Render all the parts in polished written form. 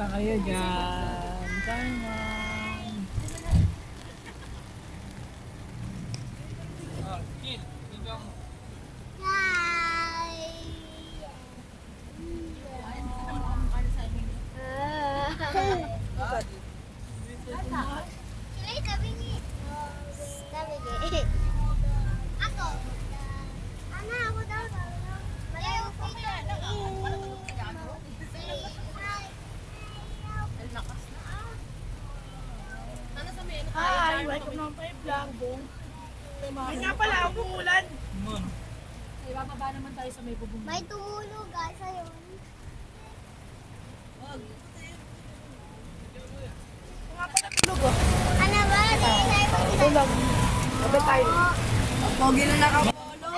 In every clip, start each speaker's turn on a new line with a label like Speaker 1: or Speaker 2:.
Speaker 1: Kamusta kayo dyan? Simon.
Speaker 2: Hi, welcome to my vlog. May nga pala, umuulan.
Speaker 1: Ay, bababa naman tayo sa may bubong.
Speaker 3: May tumulog ayun.
Speaker 2: Nga pala tulog oh.
Speaker 3: Ano ba?
Speaker 2: Tulog. Sabi tayo.
Speaker 4: Pogi na nakapolo.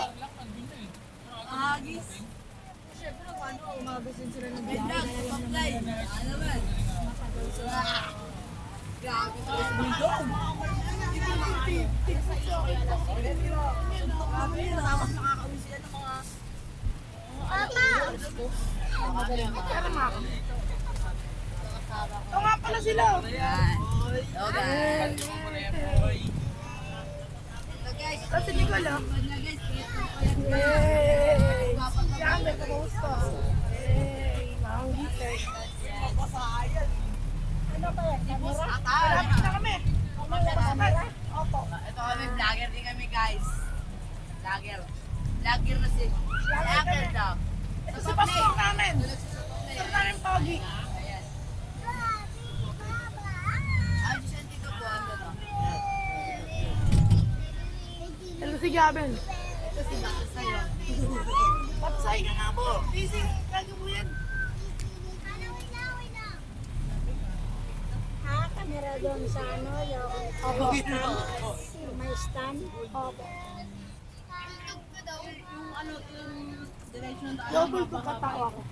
Speaker 4: Agis.
Speaker 1: Siyempre, ano, umagusin sila ng
Speaker 4: May vlog, supply. Ano ba? Grabe sa bulldog. Nakakawin sila ng mga...
Speaker 3: Papa!
Speaker 2: Ito nga pala sila.
Speaker 4: Yan. Hello guys.
Speaker 2: Ito si Nicole oh.
Speaker 4: Guys,
Speaker 2: Yay! Yan, may kamusta. Yay! Mahang gitar. Ano ba yan? Camera? Malapit na kami. Opo.
Speaker 4: ito kami, vlogger din kami guys. Vlogger. Vlogger na si... Vlogger daw.
Speaker 2: Ito si pastor namin. Pastor namin Pogi.
Speaker 4: Ayan. Ay, siya dito po. Ano to?
Speaker 2: Ito si Gabel.
Speaker 4: Ito si Bakit sa'yo.
Speaker 2: Patsay ka nga po. Busy. Gagawa yan.
Speaker 3: Kamera doon sa ano, yung may stand. Opo.
Speaker 4: Yung ano, yung direction ng
Speaker 2: Double ko katawa ko.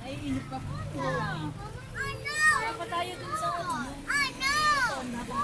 Speaker 4: Ay, inip ka po.
Speaker 3: Kaya
Speaker 1: pa tayo dun sa ano.
Speaker 3: Ano? Ano?